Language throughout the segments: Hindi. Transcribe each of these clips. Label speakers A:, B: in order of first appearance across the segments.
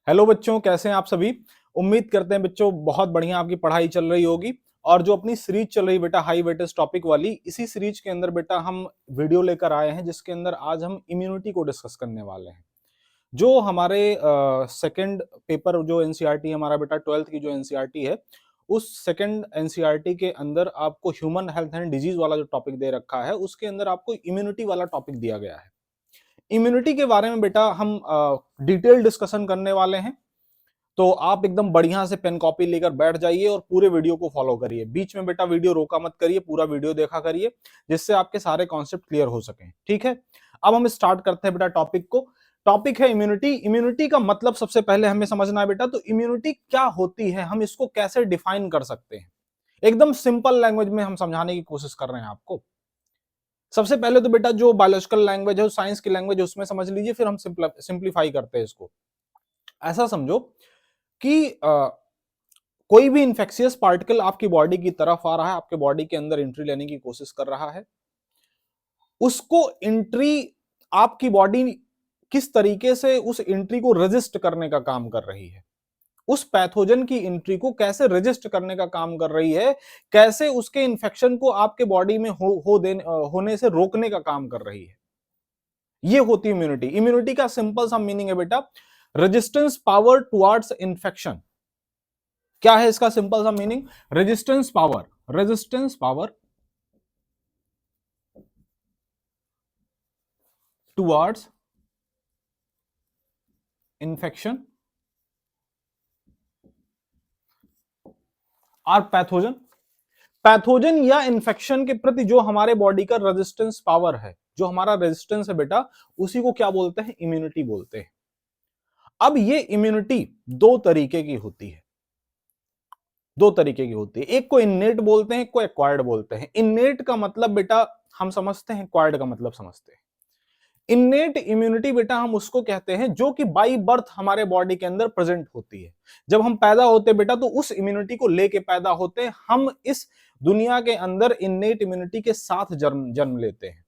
A: हेलो बच्चों, कैसे हैं आप सभी। उम्मीद करते हैं बच्चों बहुत बढ़िया आपकी पढ़ाई चल रही होगी। और जो अपनी सीरीज चल रही बेटा हाई वेटेज टॉपिक वाली, इसी सीरीज के अंदर बेटा हम वीडियो लेकर आए हैं जिसके अंदर आज हम इम्यूनिटी को डिस्कस करने वाले हैं। जो हमारे सेकंड पेपर जो एनसीईआरटी हमारा बेटा 12th की जो एनसीईआरटी है, उस सेकंड एनसीईआरटी के अंदर आपको ह्यूमन हेल्थ एंड डिजीज वाला जो टॉपिक दे रखा है उसके अंदर आपको इम्यूनिटी वाला टॉपिक दिया गया है। इम्यूनिटी के बारे में बेटा हम डिटेल डिस्कशन करने वाले हैं। तो आप एकदम बढ़िया से पेन कॉपी लेकर बैठ जाइए और पूरे वीडियो को फॉलो करिए। बीच में बेटा वीडियो रोका मत करिए, पूरा वीडियो देखा करिए जिससे आपके सारे कॉन्सेप्ट क्लियर हो सकें। ठीक है, अब हम स्टार्ट करते हैं बेटा टॉपिक को। टॉपिक है इम्यूनिटी। इम्यूनिटी का मतलब सबसे पहले हमें समझना है बेटा, तो इम्यूनिटी क्या होती है, हम इसको कैसे डिफाइन कर सकते हैं। एकदम सिंपल लैंग्वेज में हम समझाने की कोशिश कर रहे हैं आपको। सबसे पहले तो बेटा जो बायोलॉजिकल लैंग्वेज है, साइंस की लैंग्वेज है, उसमें समझ लीजिए, फिर हम सिंप्लीफाई करते हैं इसको। ऐसा समझो कि कोई भी इंफेक्शियस पार्टिकल आपकी बॉडी की तरफ आ रहा है, आपके बॉडी के अंदर एंट्री लेने की कोशिश कर रहा है। उसको एंट्री आपकी बॉडी किस तरीके से उस एंट्री को रेजिस्ट करने का काम कर रही है, उस पैथोजन की एंट्री को कैसे रेजिस्ट करने का काम कर रही है, कैसे उसके इन्फेक्शन को आपके बॉडी में होने से रोकने का काम कर रही है, ये होती है इम्यूनिटी। इम्यूनिटी का सिंपल सा मीनिंग है बेटा, रेजिस्टेंस पावर टुवर्ड्स इन्फेक्शन। क्या है इसका सिंपल सा meaning? Resistance power towards infection और पैथोजन। पैथोजन या इन्फेक्शन के प्रति जो हमारे बॉडी का रेजिस्टेंस पावर है, जो हमारा रेजिस्टेंस है बेटा, उसी को क्या बोलते हैं? इम्यूनिटी बोलते हैं। अब ये इम्यूनिटी दो तरीके की होती है, दो तरीके की होती है। एक को इन्नेट बोलते हैं, एक को एक्वायर्ड बोलते हैं। इन्नेट का मतलब बेटा हम समझते हैं, एक्वायर्ड का मतलब समझते हैं। इन्नेट इम्यूनिटी बेटा हम उसको कहते हैं जो कि बाई बर्थ हमारे बॉडी के अंदर प्रेजेंट होती है। जब हम पैदा होते हैं बेटा, तो उस इम्यूनिटी को लेके पैदा होते हैं। हम इस दुनिया के अंदर इन्नेट इम्यूनिटी के साथ जन्म जन्म लेते हैं।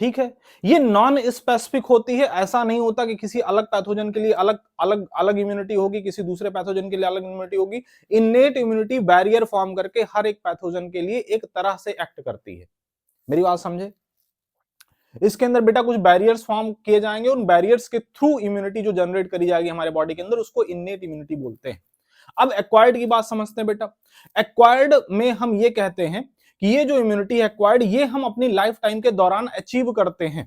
A: ठीक है, ये नॉन स्पेसिफिक होती है। ऐसा नहीं होता कि किसी अलग पैथोजन के लिए अलग अलग अलग इम्यूनिटी होगी, किसी दूसरे पैथोजन के लिए अलग इम्यूनिटी होगी। इन्नेट इम्यूनिटी बैरियर फॉर्म करके हर एक पैथोजन के लिए एक तरह से एक्ट करती है। मेरी बात समझे? इसके अंदर बेटा कुछ बैरियर्स फॉर्म किए जाएंगे, उन बैरियर्स के थ्रू इम्यूनिटी जो जनरेट करी जाएगी हमारे बॉडी के अंदर, उसको इन्नेट इम्यूनिटी बोलते हैं। अब एक्वायर्ड की बात समझते हैं बेटा। एक्वायर्ड में हम ये कहते हैं कि ये जो इम्यूनिटी है एक्वायर्ड, ये हम अपनी लाइफ टाइम के दौरान अचीव करते हैं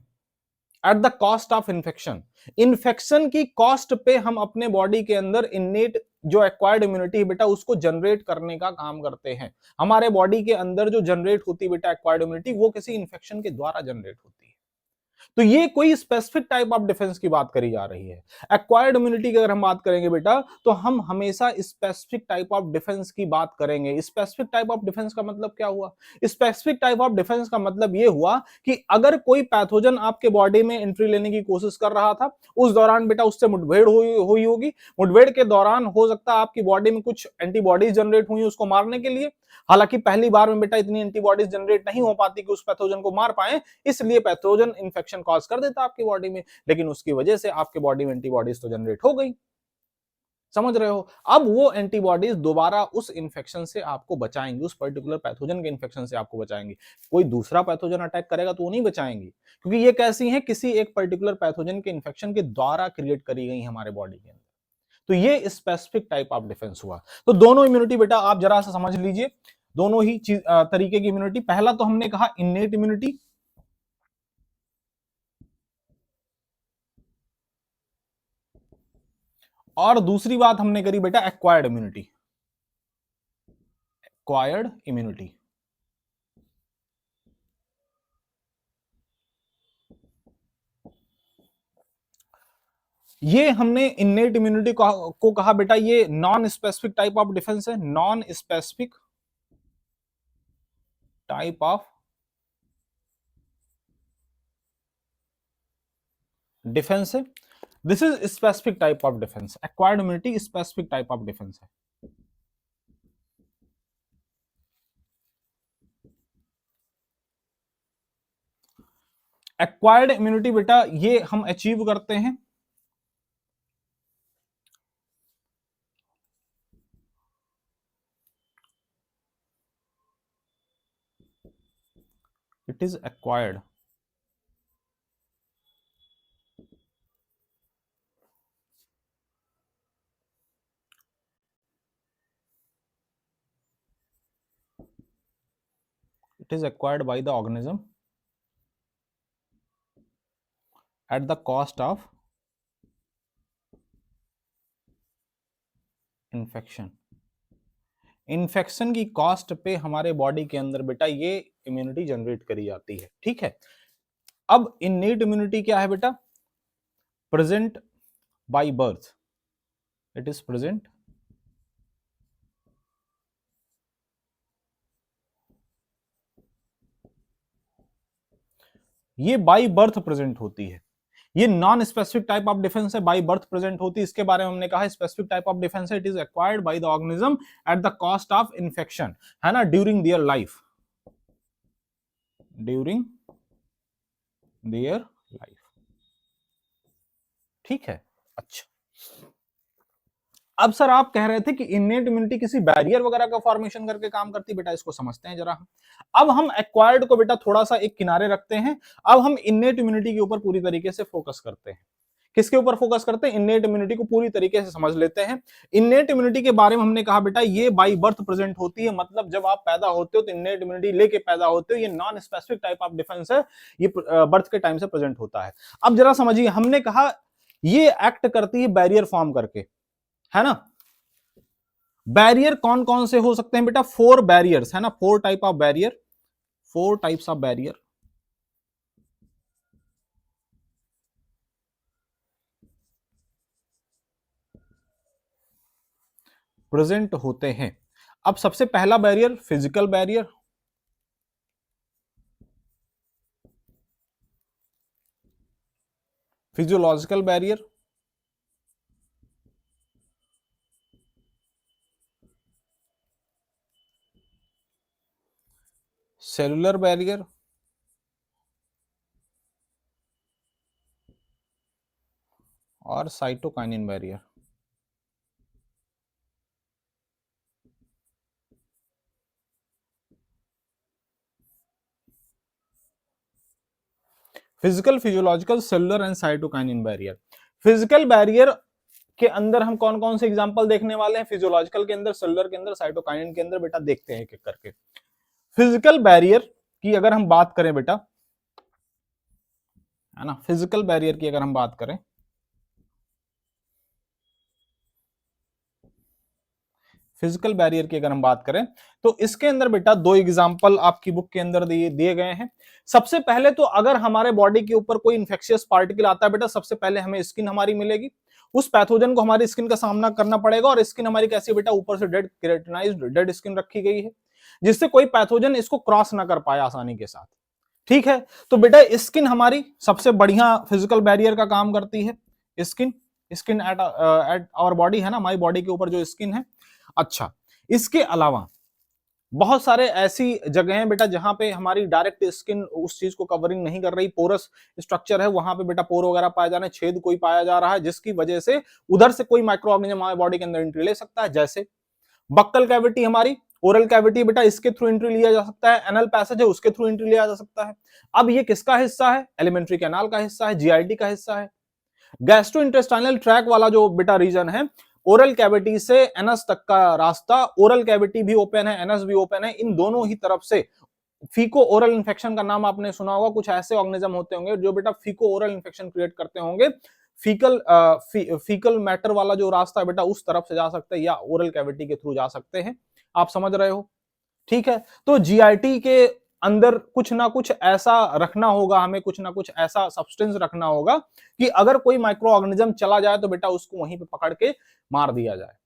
A: at the cost of infection. Infection की कॉस्ट पे हम अपने बॉडी के अंदर इन्नेट जो एक्वायर्ड इम्यूनिटी है बेटा, उसको जनरेट करने का काम करते हैं। हमारे बॉडी के अंदर जो जनरेट होती है बेटा एक्वायर्ड इम्यूनिटी, वो किसी इन्फेक्शन के द्वारा जनरेट होती है। तो ये कोई स्पेसिफिक टाइप ऑफ डिफेंस की बात करी जा रही है। एक्वायर्ड इम्यूनिटी की अगर हम बात करेंगे बेटा, तो हम हमेशा स्पेसिफिक टाइप ऑफ डिफेंस की बात करेंगे। स्पेसिफिक टाइप ऑफ डिफेंस का मतलब क्या हुआ? स्पेसिफिक टाइप ऑफ डिफेंस का मतलब ये हुआ कि अगर कोई पैथोजन आपके बॉडी में एंट्री लेने की कोशिश कर रहा था, उस दौरान बेटा उससे मुठभेड़ हुई होगी। मुठभेड़ के दौरान हो सकता है आपकी बॉडी में कुछ एंटीबॉडीज जनरेट हुई उसको मारने के लिए। हालांकि पहली बार में बेटा इतनी एंटीबॉडीज जनरेट नहीं हो पाती कि उस पैथोजन को मार पाए, इसलिए पैथोजन इन्फेक्शन कॉज कर देता आपकी बॉडी में, लेकिन उसकी वजह से आपके बॉडी में एंटीबॉडीज तो जनरेट हो गई। समझ रहे हो? अब वो एंटीबॉडीज दोबारा उस इन्फेक्शन से आपको बचाएंगे, उस पर्टिकुलर पैथोजन के इन्फेक्शन से आपको बचाएंगे। कोई दूसरा पैथोजन अटैक करेगा तो वो नहीं बचाएंगे, क्योंकि ये कैसी हैं, किसी एक पर्टिकुलर पैथोजन के इन्फेक्शन के द्वारा क्रिएट करी गई हमारे बॉडी के अंदर। तो ये स्पेसिफिक टाइप ऑफ डिफेंस हुआ। तो दोनों इम्यूनिटी बेटा आप जरा सा समझ लीजिए, दोनों ही तरीके की इम्यूनिटी। पहला तो हमने कहा इन्नेट इम्यूनिटी, और दूसरी बात हमने करी बेटा एक्वायर्ड इम्यूनिटी। एक्वायर्ड इम्यूनिटी, ये हमने इन्नेट इम्यूनिटी को कहा बेटा ये non specific type of defence है। Non specific type of defence है। This is specific type of defence. Acquired immunity specific type of defence है। एक्वायर्ड इम्यूनिटी बेटा ये हम अचीव करते हैं it is acquired by the organism at the cost of infection. Infection की कॉस्ट पे हमारे बॉडी के अंदर बेटा ये इम्यूनिटी जनरेट करी जाती है, ठीक है। अब इननेट इम्यूनिटी क्या है बेटा? Present by birth, it is present ये बाय बर्थ प्रेजेंट होती है। ये non specific type of defence है, बाय बर्थ प्रेजेंट होती है। इसके बारे में हमने कहा स्पेसिफिक टाइप ऑफ डिफेंस है, it is acquired by the organism at the cost of infection, है ना, during their life, during their life, ठीक है। अच्छा, अब सर आप कह रहे थे कि इननेट इम्यूनिटी किसी बैरियर वगैरह का फॉर्मेशन करके काम करती है, बेटा इसको समझते हैं जरा। अब हम एक्वायर्ड को बेटा थोड़ा सा एक किनारे रखते हैं, अब हम इननेट इम्यूनिटी के ऊपर पूरी तरीके से फोकस करते हैं। किसके ऊपर फोकस करते हैं? इननेट इम्यूनिटी को पूरी तरीके से समझ लेते हैं। इननेट इम्यूनिटी के बारे में हमने कहा बेटा ये बाय बर्थ प्रेजेंट होती है, मतलब जब आप पैदा होते हो तो इननेट इम्यूनिटी लेके पैदा होते हो। ये non specific type of defence है, ये बर्थ के टाइम से प्रेजेंट होता है। अब जरा समझिए, हमने कहा ये एक्ट करती है बैरियर फॉर्म करके, है ना। बैरियर कौन कौन से हो सकते हैं बेटा? 4 बैरियर्स, है ना, 4 type of barrier, 4 types of barrier present होते हैं। अब सबसे पहला barrier physical barrier, physiological barrier, cellular barrier, और cytokinin barrier. Physical, physiological, cellular and cytokinin barrier. Physical barrier के अंदर हम कौन कौन से एग्जांपल देखने वाले हैं? फिजियोलॉजिकल के अंदर, सेलुलर के अंदर, साइटोकाइनिन के अंदर, बेटा देखते हैं एक एक करके। फिजिकल बैरियर की अगर हम बात करें बेटा, है ना, फिजिकल बैरियर की अगर हम बात करें, फिजिकल बैरियर की अगर हम बात करें तो इसके अंदर बेटा 2 एग्जांपल आपकी बुक के अंदर दिए गए हैं। सबसे पहले तो अगर हमारे बॉडी के ऊपर कोई इंफेक्शियस पार्टिकल आता है बेटा, सबसे पहले हमें स्किन हमारी मिलेगी, उस पैथोजन को हमारी स्किन का सामना करना पड़ेगा। और स्किन हमारी कैसी बेटा? ऊपर से डेड केराटिनाइज्ड डेड स्किन रखी गई है, जिससे कोई पैथोजन इसको क्रॉस ना कर पाए आसानी के साथ, ठीक है। तो बेटा स्किन हमारी सबसे बढ़िया फिजिकल बैरियर का काम करती है। Skin, skin at our body, है ना, हमारी बॉडी के ऊपर जो स्किन है। अच्छा, इसके अलावा बहुत सारे ऐसी जगह हैं बेटा जहां पे हमारी डायरेक्ट स्किन उस चीज को कवरिंग नहीं कर रही, पोरस स्ट्रक्चर है, वहां पे बेटा पोर वगैरह पाए जा रहे हैं, छेद कोई पाया जा रहा है, जिसकी वजह से उधर से कोई माइक्रो ऑर्गेनिज्म हमारे बॉडी के अंदर एंट्री ले सकता है। जैसे बक्कल कैविटी, हमारी ओरल कैविटी बेटा, इसके थ्रू एंट्री लिया जा सकता है। एनल पैसेज है, उसके थ्रू एंट्री लिया जा सकता है। अब ये किसका हिस्सा है? एलिमेंट्री कैनाल का हिस्सा है, जीआईटी का हिस्सा है। गैस्ट्रो इंटेस्टाइनल ट्रैक वाला जो बेटा रीजन है, ओरल कैविटी से एनस तक का रास्ता, ओरल कैविटी भी ओपन है, एनस भी ओपन है, इन दोनों ही तरफ से फीको ओरल इंफेक्शन का नाम आपने सुना होगा। कुछ ऐसे ऑर्गेनिज्म होते होंगे जो बेटा फीको ओरल इंफेक्शन क्रिएट करते होंगे। फीकल मैटर वाला जो रास्ता है बेटा, उस तरफ से जा सकते हैं या ओरल कैविटी के थ्रू जा सकते हैं। आप समझ रहे हो, ठीक है। तो जीआईटी के अंदर कुछ ना कुछ ऐसा रखना होगा, हमें कुछ ना कुछ ऐसा सब्सटेंस रखना होगा कि अगर कोई माइक्रो ऑर्गेनिज्म चला जाए तो बेटा उसको वहीं पे पकड़ के मार दिया जाए।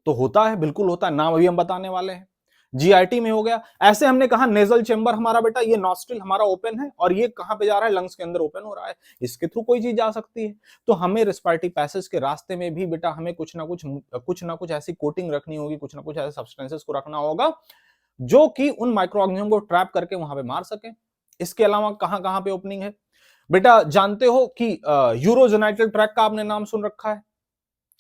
A: तो होता है, बिल्कुल होता है, नाम अभी हम बताने वाले हैं। जीआईटी में हो गया। ऐसे हमने कहा नेजल चेंबर हमारा बेटा, ये नॉस्ट्रिल हमारा ओपन है और ये कहां पे जा रहा है? लंग्स के अंदर ओपन हो रहा है, इसके थ्रू कोई चीज जा सकती है। तो हमें रेस्पिरेटरी पैसेज के रास्ते में भी बेटा हमें कुछ ना कुछ ऐसी कोटिंग रखनी होगी, कुछ ना कुछ ऐसे सब्सटेंसेस को रखना होगा जो कि उन माइक्रो ऑर्गेनिज्म को ट्रैप करके वहां पे मार सके। इसके अलावा कहां कहां पे ओपनिंग है बेटा? जानते हो कि यूरोजेनाइटल ट्रैक का आपने नाम सुन रखा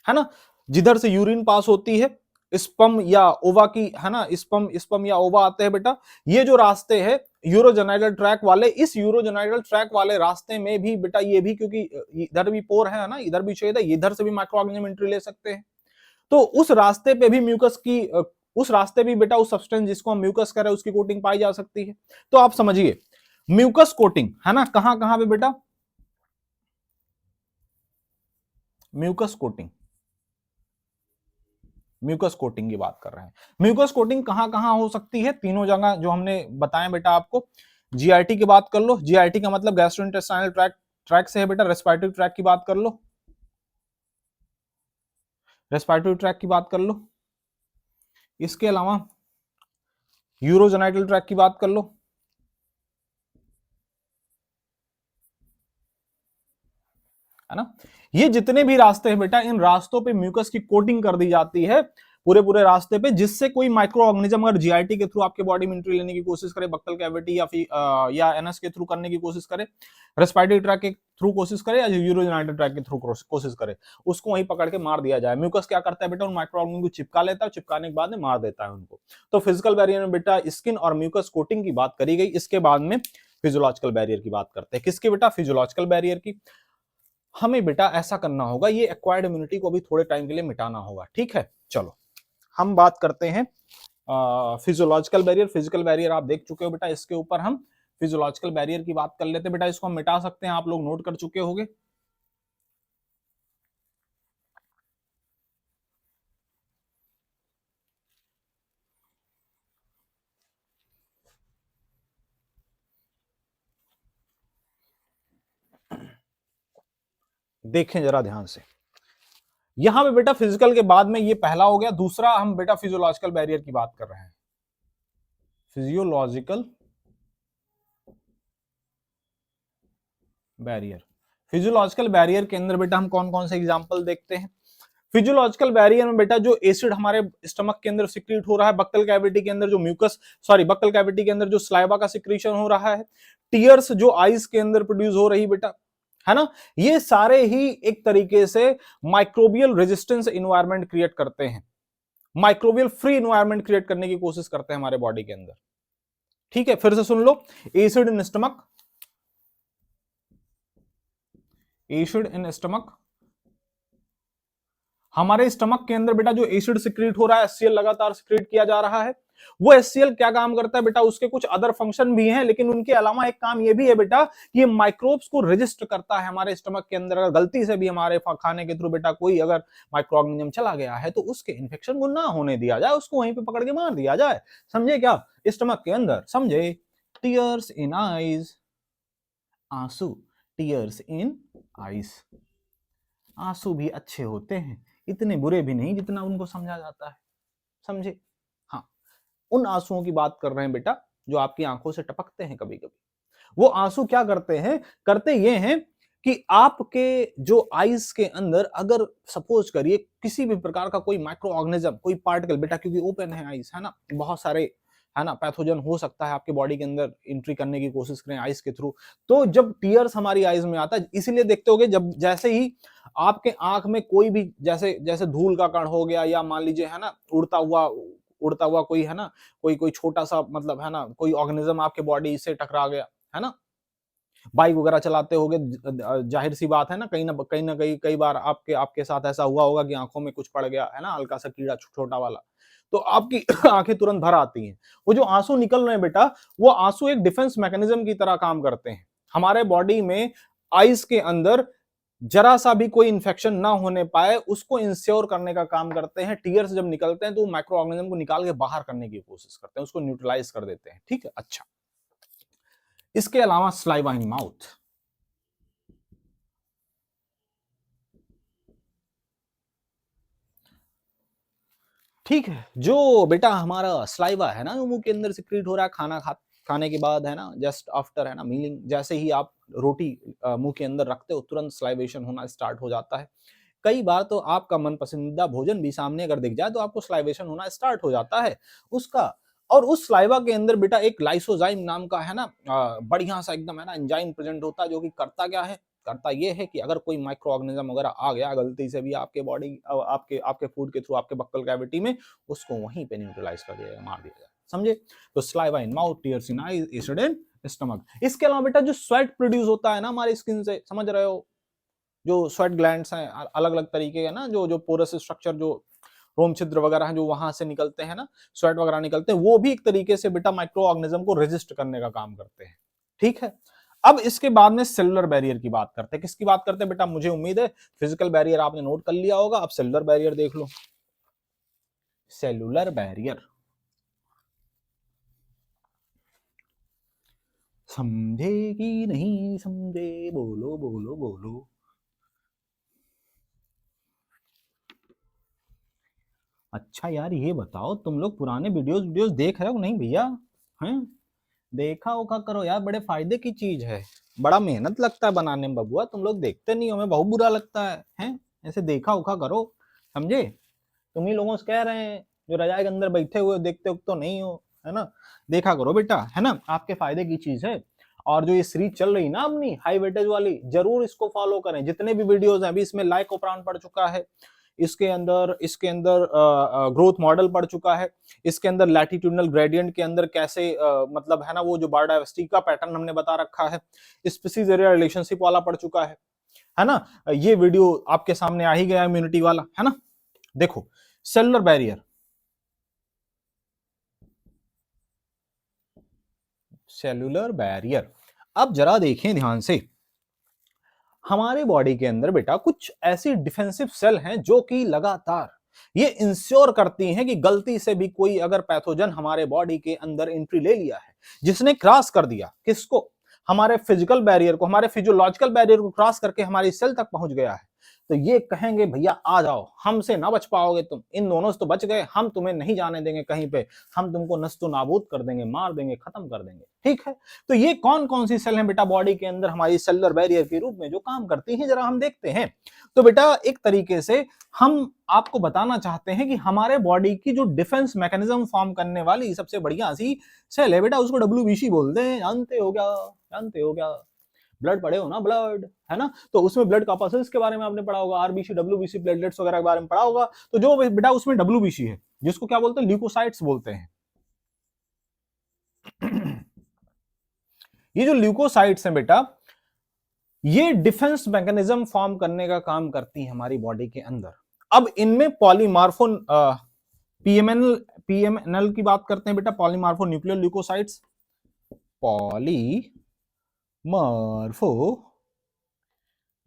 A: है ना, जिधर से यूरिन पास होती है, स्पर्म या ओवा की, है ना, स्पर्म या ओवा आते हैं बेटा। ये जो रास्ते हैं यूरोजेनाइडल ट्रैक वाले, इस यूरोजेनाइडल ट्रैक वाले रास्ते में भी बेटा ये भी, क्योंकि इधर भी पोर है ना, इधर भी छेद है, इधर से भी माइक्रो ऑर्गेनिज्म एंट्री ले सकते हैं। तो उस रास्ते पे भी म्यूकस की उस रास्ते भी बेटा उस सब्सटेंस जिसको हम म्यूकस कह रहे हैं उसकी कोटिंग पाई जा सकती है। तो आप समझिए म्यूकस कोटिंग है ना, कहां कहां पे बेटा, म्यूकस कोटिंग, म्यूकस कोटिंग की बात कर रहे हैं। म्यूकस कोटिंग कहां कहां हो सकती है, तीनों जगह जो हमने बताया बेटा आपको। जीआईटी की बात कर लो, जीआईटी का मतलब गैस्ट्रोइंटेस्टाइनल ट्रैक से है बेटा। रेस्पिरेटरी ट्रैक की बात कर लो, रेस्पिरेटरी ट्रैक की बात कर लो। इसके अलावा यूरोजेनाइटल ट्रैक की बात कर लो, है ना। ये जितने भी रास्ते हैं बेटा, इन रास्तों पे म्यूकस की कोटिंग कर दी जाती है पूरे पूरे रास्ते पे, जिससे कोई माइक्रो ऑर्गेनिज्म अगर जीआईटी के थ्रू आपके बॉडी में एंट्री लेने की कोशिश करे, बक्कल कैविटी या फिर या एनएस के थ्रू करने की कोशिश करे, रेस्पिरेटरी ट्रैक के थ्रू कोशिश करे, या यूरोजेनाइटल ट्रैक के थ्रू कोशिश करे, उसको वहीं पकड़ के मार दिया जाए। म्यूकस क्या करता है बेटा, उन माइक्रो ऑर्गेनिज्म को चिपका लेता है, चिपकाने के बाद में मार देता है उनको। तो फिजिकल बैरियर में बेटा स्किन और म्यूकस कोटिंग की बात करी गई। इसके बाद में फिजियोलॉजिकल बैरियर की बात करते हैं। किसकी बेटा, फिजियोलॉजिकल बैरियर की। हमें बेटा ऐसा करना होगा, ये एक्वायर्ड इम्यूनिटी को भी थोड़े टाइम के लिए मिटाना होगा, ठीक है। चलो हम बात करते हैं फिजियोलॉजिकल बैरियर। फिजिकल बैरियर आप देख चुके हो बेटा, इसके ऊपर हम फिजियोलॉजिकल बैरियर की बात कर लेते हैं बेटा। इसको हम मिटा सकते हैं, आप लोग नोट कर चुके होंगे। देखें जरा ध्यान से, यहां पे बेटा फिजिकल के बाद में ये पहला हो गया। दूसरा हम बेटा फिजियोलॉजिकल बैरियर की बात कर रहे हैं। फिजियोलॉजिकल बैरियर, फिजियोलॉजिकल बैरियर के अंदर बेटा हम कौन कौन से एग्जांपल देखते हैं। फिजियोलॉजिकल बैरियर में बेटा जो एसिड हमारे स्टमक के अंदर सिक्रीट हो रहा है, बक्कल कैविटी के अंदर जो म्यूकस, सॉरी बक्कल कैविटी के अंदर जो स्लाइवा का सिक्रीशन हो रहा है, टीयर्स जो आईज के अंदर प्रोड्यूस हो रही बेटा, है ना, ये सारे ही एक तरीके से माइक्रोबियल रेजिस्टेंस इन्वायरमेंट क्रिएट करते हैं, माइक्रोबियल फ्री इन्वायरमेंट क्रिएट करने की कोशिश करते हैं हमारे बॉडी के अंदर। ठीक है, फिर से सुन लो, acid in stomach, acid in stomach, हमारे स्टमक के अंदर बेटा जो एसिड सिक्रीट हो रहा है, एचसीएल लगातार सिक्रीट किया जा रहा है। वो एचसीएल क्या काम करता है बेटा, उसके कुछ अदर फंक्शन भी हैं, लेकिन उनके अलावा एक काम ये भी है बेटा, ये माइक्रोब्स को रजिस्टर करता है हमारे स्टमक के अंदर। अगर गलती से भी हमारे खाने के थ्रू बेटा कोई अगर माइक्रो ऑर्गेनिज्म चला गया है, तो उसके इन्फेक्शन को ना होने दिया जाए, उसको वहीं पे पकड़ के मार दिया जाए। समझे क्या, स्टमक के अंदर, समझे। टीयर्स इन आईज, आंसू, टीयर्स इन आईज, आंसू भी अच्छे होते हैं, इतने बुरे भी नहीं जितना उनको समझा जाता है, समझे। हाँ, उन आंसुओं की बात कर रहे हैं बेटा जो आपकी आंखों से टपकते हैं कभी कभी। वो आंसू क्या करते हैं, करते ये हैं कि आपके जो आईज के अंदर अगर सपोज करिए किसी भी प्रकार का कोई माइक्रो ऑर्गेनिज्म, कोई पार्टिकल बेटा, क्योंकि ओपन है आईज, है ना, बहुत सारे, है ना, पैथोजन हो सकता है आपके बॉडी के अंदर एंट्री करने की कोशिश करें आईज के थ्रू। तो जब टीयर्स हमारी आईज में आता है, इसीलिए देखते होगे जब जैसे ही आपके आंख में कोई भी, जैसे जैसे धूल का कण हो गया, या मान लीजिए, है ना, उड़ता हुआ कोई, है ना, कोई छोटा सा, मतलब, है ना, कोई ऑर्गेनिज्म आपके बॉडी से टकरा गया, है ना, बाइक वगैरह चलाते होगे, जाहिर सी बात है ना, कहीं कई बार आपके आपके साथ ऐसा हुआ होगा कि आंखों में कुछ पड़ गया, है ना, हल्का सा कीड़ा छोटा वाला, तो आपकी आंखें तुरंत भर आती हैं। वो जो आंसू निकल रहे हैं बेटा, वो आंसू एक डिफेंस मैकेनिज्म की तरह काम करते हैं हमारे बॉडी में। आईज के अंदर जरा सा भी कोई इंफेक्शन ना होने पाए, उसको इंश्योर करने का काम करते हैं। टीयर्स जब निकलते हैं तो माइक्रो ऑर्गेनिज्म को निकाल के बाहर करने की कोशिश करते हैं, उसको न्यूट्रलाइज कर देते हैं, ठीक है। अच्छा, इसके अलावा स्लाइवा इन माउथ, ठीक है, जो बेटा हमारा स्लाइवा है ना, मुंह के अंदर सिक्रीट हो रहा है खाने के बाद, है ना, जस्ट आफ्टर, है ना, मीलिंग, जैसे ही आप रोटी मुंह के अंदर रखते हो, तुरंत स्लाइवेशन होना स्टार्ट हो जाता है। कई बार तो आपका मन पसंदीदा भोजन भी सामने अगर दिख जाए तो आपको स्लाइवेशन होना स्टार्ट हो जाता है उसका। और उस स्लाइवा के अंदर बेटा एक लाइसोजाइम नाम का, है ना, बढ़िया सा एकदम, है ना, एंजाइम प्रेजेंट होता है, जो कि करता क्या है, करता ये है कि अगर कोई माइक्रो ऑर्गेनिज्म वगैरह आ गया गलती से भी आपके बॉडी, आपके आपके फूड के थ्रू आपके बक्कल कैविटी में, उसको वहीं पे न्यूट्रलाइज कर दिया जाए, मार दिया जाए, समझे? तो saliva in mouth, tears in eyes, acid in stomach. इसके अलावा बेटा जो स्वेट प्रोड्यूस होता है ना हमारी स्किन से, समझ रहे हो, जो स्वेट ग्लैंड्स हैं अलग अलग तरीके के ना, जो जो पोरस स्ट्रक्चर, जो रोम छिद्र वगैरह हैं जो वहां से निकलते हैं ना, स्वेट वगैरह निकलते हैं, वो भी एक तरीके से बेटा माइक्रो ऑर्गेनिज्म को रेजिस्ट करने का काम करते हैं। ठीक है, अब इसके बाद में सेलुलर बैरियर की बात करते हैं। किसकी बात करते हैं बेटा? मुझे उम्मीद है फिजिकल बैरियर आपने नोट कर लिया होगा, अब सेलुलर बैरियर देख लो। सेलुलर बैरियर समझे कि नहीं समझे? बोलो बोलो बोलो। अच्छा यार ये बताओ, तुम लोग पुराने वीडियोस देख रहे हो नहीं भैया? हैं? देखा ओखा करो यार, बड़े फायदे की चीज है, बड़ा मेहनत लगता है बनाने में बबुआ, तुम लोग देखते नहीं हो, हमें बहुत बुरा लगता है, हैं? ऐसे देखा ओखा करो, समझे? तुम ही लोगों से कह रहे हैं जो रजाई के अंदर बैठे हुए देखते हो तो नहीं हो, है ना? देखा करो बेटा, है ना, आपके फायदे की चीज है। और जो ये सीरीज चल रही ना अपनी हाई वेटेज वाली, जरूर इसको फॉलो करें। जितने भी वीडियोस हैं, अभी इसमें लाइक ऑपरान पड़ चुका है, इसके अंदर ग्रोथ मॉडल पड़ चुका है, इसके अंदर लैटिट्यूडनल ग्रेडियंट के अंदर कैसे मतलब है ना वो जो बायोडाइवर्सिटी का पैटर्न हमने बता रखा है, स्पीसीज एरिया रिलेशनशिप वाला पड़ चुका है ना? ये वीडियो आपके सामने आ ही गया इम्यूनिटी वाला, है ना? देखो सेलुलर बैरियर, सेलुलर बैरियर, अब जरा देखें ध्यान से, हमारे बॉडी के अंदर बेटा कुछ ऐसी डिफेंसिव सेल हैं जो कि लगातार ये इंश्योर करती हैं कि गलती से भी कोई अगर पैथोजन हमारे बॉडी के अंदर एंट्री ले लिया है, जिसने क्रॉस कर दिया किसको, हमारे फिजिकल बैरियर को, हमारे फिजियोलॉजिकल बैरियर को क्रॉस करके हमारी सेल तक पहुंच गया है, तो ये कहेंगे भैया आ जाओ, हमसे ना बच पाओगे तुम, इन दोनों से तो बच गए, हम तुम्हें नहीं जाने देंगे कहीं पे, हम तुमको नस्तो नाबूद कर देंगे, मार देंगे, खत्म कर देंगे। ठीक है, तो ये कौन कौन सी सेल हैं बेटा बॉडी के अंदर हमारी सेलुलर बैरियर के रूप में जो काम करती हैं, जरा हम देखते हैं। तो बेटा एक तरीके से हम आपको बताना चाहते हैं कि हमारे बॉडी की जो डिफेंस मैकेनिज्म फॉर्म करने वाली सबसे बढ़िया सी सेल है बेटा, उसको डब्ल्यूबीसी बोलते हैं, जानते हो क्या? जानते हो क्या? ब्लड पढ़े हो ना, ब्लड, है ना? तो उसमें ब्लड कॉर्पसेल्स के बारे में आपने पढ़ा होगा, आरबीसी, डब्ल्यूबीसी, प्लेटलेट्स वगैरह के बारे में पढ़ा होगा। तो जो बेटा उसमें डब्ल्यूबीसी है, जिसको क्या बोलते हैं? ल्यूकोसाइट्स बोलते हैं। ये जो ल्यूकोसाइट्स हैं बेटा, ये डिफेंस मैकेनिज्म फॉर्म करने का काम करती है हमारी बॉडी के अंदर। अब इनमें पॉलीमार्फो पीएमएनएल की बात करते हैं बेटा, polymorpho nuclear leucocytes, polymorpho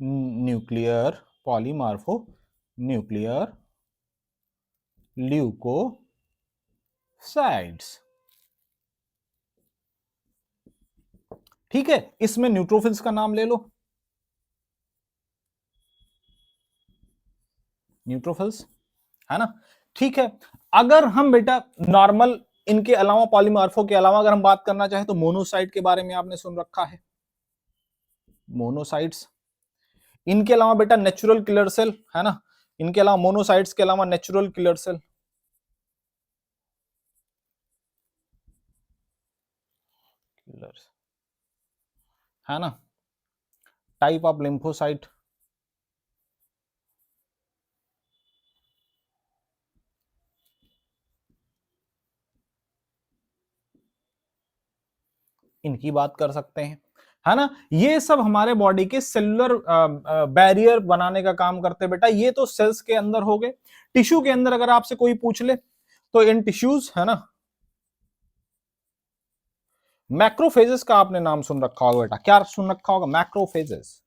A: nuclear, polymorpho nuclear leucocytes. ठीक है, इसमें न्यूट्रोफिल्स का नाम ले लो, न्यूट्रोफिल्स, है ना? ठीक है, अगर हम बेटा नॉर्मल इनके अलावा, पॉलीमार्फो के अलावा अगर हम बात करना चाहें तो मोनोसाइट के बारे में आपने सुन रखा है, मोनोसाइट्स। इनके अलावा बेटा नेचुरल किलर सेल, है ना? इनके अलावा मोनोसाइट्स के अलावा नेचुरल किलर सेल, है ना? टाइप ऑफ लिम्फोसाइट, इनकी बात कर सकते हैं, है ना? ये सब हमारे बॉडी के सेलुलर बैरियर बनाने का काम करते हैं बेटा। ये तो सेल्स के अंदर हो गए। टिश्यू के अंदर अगर आपसे कोई पूछ ले तो इन टिश्यूज, है ना, मैक्रोफेजेस का आपने नाम सुन रखा होगा बेटा, क्या सुन रखा होगा? Macrophages,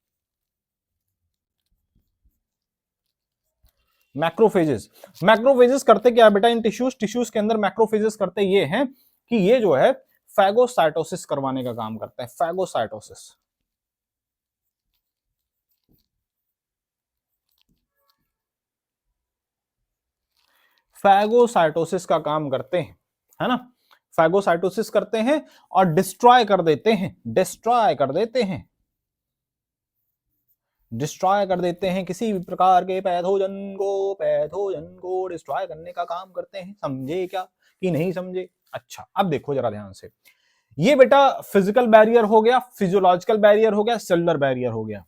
A: macrophages. मैक्रोफेजेस करते क्या है बेटा इन टिश्यूज के अंदर? मैक्रोफेजेस करते ये हैं कि ये जो है फैगोसाइटोसिस करवाने का काम करता है, फैगोसाइटोसिस। फैगोसाइटोसिस का काम करते हैं, है ना? फैगोसाइटोसिस करते हैं और डिस्ट्रॉय कर देते हैं, डिस्ट्रॉय कर देते हैं, डिस्ट्रॉय कर देते हैं किसी भी प्रकार के पैथोजन को डिस्ट्रॉय करने का काम करते हैं। समझे क्या कि नहीं समझे? अच्छा, अब देखो जरा ध्यान से, ये बेटा फिजिकल बैरियर हो गया, फिजियोलॉजिकल बैरियर हो गया, सेलुलर बैरियर हो गया।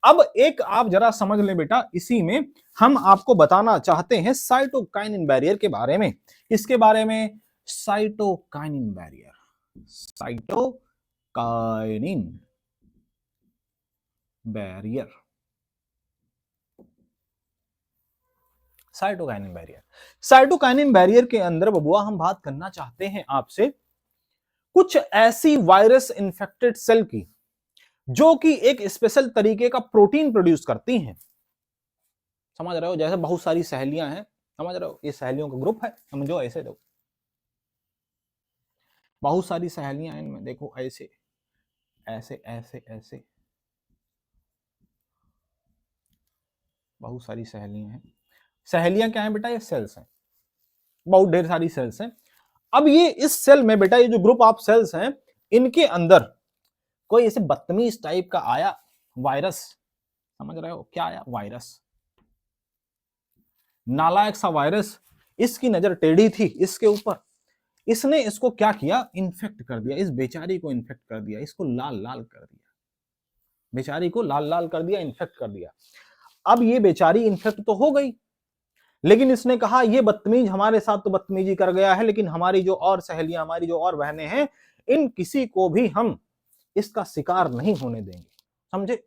A: अब एक आप जरा समझ लें बेटा, इसी में हम आपको बताना चाहते हैं साइटोकाइनिन बैरियर के बारे में। इसके बारे में cytokinin barrier, cytokinin barrier, cytokinin barrier. Cytokinin barrier के अंदर बबुआ हम बात करना चाहते हैं आपसे कुछ ऐसी वायरस इन्फेक्टेड सेल की जो कि एक स्पेशल तरीके का प्रोटीन प्रोड्यूस करती हैं। समझ रहे हो, जैसे बहुत सारी सहेलियां हैं, समझ रहे हो, ये सहेलियों का ग्रुप है, समझो ऐसे देखो, बहुत सारी सहेलियां हैं इनमें, देखो ऐसे ऐसे ऐसे ऐसे, बहुत सारी सहेलियां हैं। सहेलियां क्या है बेटा? ये सेल्स हैं, बहुत ढेर सारी सेल्स हैं। अब ये इस सेल में बेटा, ये जो ग्रुप ऑफ सेल्स हैं, इनके अंदर कोई ऐसे बदतमीज टाइप का आया वायरस, समझ रहे हो, क्या आया? वायरस, नालायक सा वायरस। इसकी नजर टेढ़ी थी इसके ऊपर, इसने इसको क्या किया? इन्फेक्ट कर दिया, इस बेचारी को इन्फेक्ट कर दिया, इसको लाल लाल कर दिया, बेचारी को लाल लाल कर दिया, इन्फेक्ट कर दिया। अब ये बेचारी इन्फेक्ट तो हो गई, लेकिन इसने कहा ये बदतमीज हमारे साथ तो बदतमीजी कर गया है, लेकिन हमारी जो और सहेलियां, हमारी जो और बहनें हैं, इन किसी को भी हम इसका शिकार नहीं होने देंगे, समझे?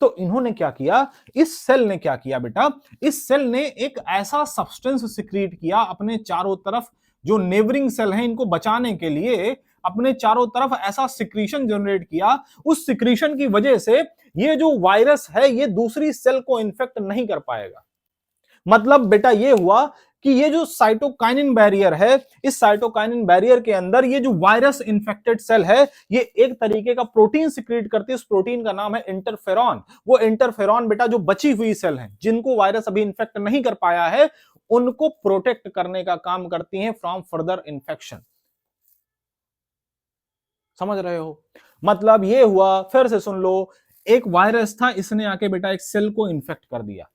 A: तो इन्होंने क्या किया, इस सेल ने क्या किया बेटा, इस सेल ने एक ऐसा सब्सटेंस सिक्रीट किया अपने चारों तरफ, जो नेबरिंग सेल है इनको बचाने के लिए अपने चारों तरफ ऐसा सिक्रीशन जनरेट किया। उस सिक्रीशन की वजह से ये जो वायरस है ये दूसरी सेल को इन्फेक्ट नहीं कर पाएगा। मतलब बेटा ये हुआ कि ये जो साइटोकाइनिन बैरियर है, इस साइटोकाइनिन बैरियर के अंदर ये जो वायरस इन्फेक्टेड सेल है, ये एक तरीके का प्रोटीन सिक्रीट करती है। उस प्रोटीन का नाम है इंटरफेरॉन। वो इंटरफेरॉन बेटा जो बची हुई सेल है, जिनको वायरस अभी इन्फेक्ट नहीं कर पाया है, उनको प्रोटेक्ट करने का काम करती हैं फ्रॉम फर्दर इन्फेक्शन। समझ रहे हो? मतलब ये हुआ, फिर से सुन लो, एक वायरस था, इसने आके बेटा एक सेल को इन्फेक्ट कर दिया।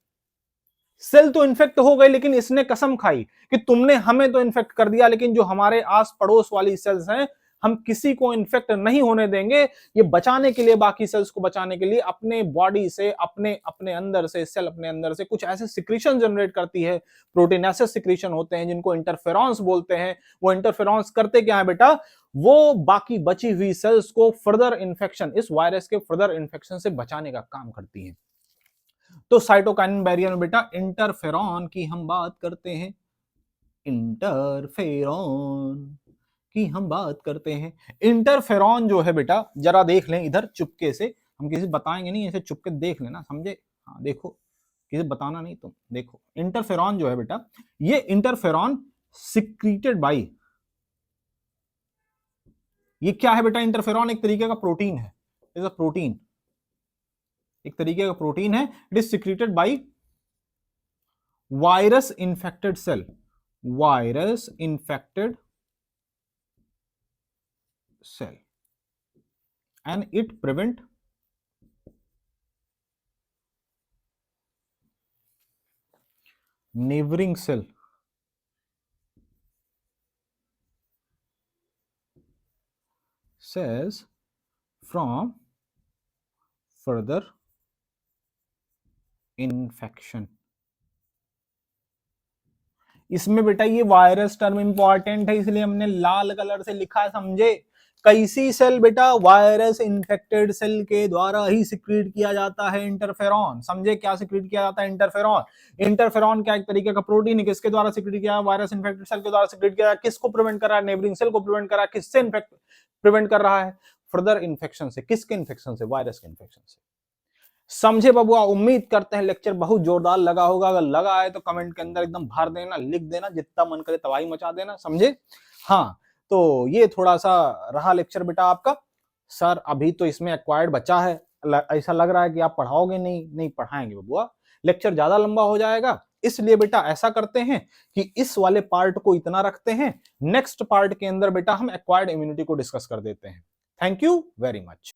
A: सेल तो इन्फेक्ट हो गए, लेकिन इसने कसम खाई कि तुमने हमें तो इन्फेक्ट कर दिया, लेकिन जो हमारे आस पड़ोस वाली सेल्स हैं, हम किसी को इन्फेक्ट नहीं होने देंगे। ये बचाने के लिए, बाकी सेल्स को बचाने के लिए अपने बॉडी से, अपने अपने अंदर से, सेल अपने अंदर से कुछ ऐसे सिक्रीशन जनरेट करती है, प्रोटीन ऐसे सिक्रीशन होते हैं जिनको इंटरफेरॉन्स बोलते हैं। वो इंटरफेरॉन्स करते क्या है बेटा, वो बाकी बची हुई सेल्स को फर्दर इन्फेक्शन, इस वायरस के फर्दर इन्फेक्शन से बचाने का काम करती है। तो साइटोकाइनिन बैरियर में बेटा इंटरफेरॉन की हम बात करते हैं, इंटरफेरॉन की हम बात करते हैं। इंटरफेरॉन जो है बेटा, जरा देख लें इधर चुपके से, हम किसी बताएंगे नहीं, ऐसे चुपके देख लेना, समझे? हाँ देखो, किसी बताना नहीं, तुम देखो। इंटरफेरॉन जो है बेटा, ये इंटरफेरॉन सिक्रीटेड बाई, ये क्या है बेटा? इंटरफेरॉन एक तरीके का प्रोटीन है, इज अ प्रोटीन, एक तरीके का प्रोटीन है। It is secreted by virus infected cell, virus infected cell, and it prevent neighboring cell cells from further infection। इसमें बेटा ये वायरस टर्म इंपॉर्टेंट है, इसलिए हमने लाल कलर से लिखा है, समझे? कैसी सेल बेटा? वायरस इन्फेक्टेड सेल के द्वारा ही सिक्रीट किया जाता है इंटरफेरॉन, समझे? क्या सिक्रीट किया जाता है? इंटरफेरॉन। इंटरफेरॉन क्या एक तरीके का प्रोटीन है, किसके द्वारा सिक्रीट किया? वायरस इन्फेक्टेड सेल के द्वारा सिक्रीट किया। किसको प्रिवेंट कर रहा है? नेबरिंग सेल को प्रिवेंट कर रहा है। किससे इन्फेक्ट प्रिवेंट कर रहा है? फर्दर इन्फेक्शन से। किसके इन्फेक्शन से? वायरस के इन्फेक्शन से। समझे बबुआ? उम्मीद करते हैं लेक्चर बहुत जोरदार लगा होगा। अगर लगा है तो कमेंट के अंदर एकदम भर देना, लिख देना, जितना मन करे तबाही मचा देना, समझे? हाँ, तो ये थोड़ा सा रहा लेक्चर बेटा आपका। सर अभी तो इसमें एक्वायर्ड बचा है, ऐसा लग रहा है कि आप पढ़ाओगे नहीं। नहीं पढ़ाएंगे बबुआ, लेक्चर ज्यादा लंबा हो जाएगा, इसलिए बेटा ऐसा करते हैं कि इस वाले पार्ट को इतना रखते हैं। नेक्स्ट पार्ट के अंदर बेटा हम एक्वायर्ड इम्यूनिटी को डिस्कस कर देते हैं। Thank you very much.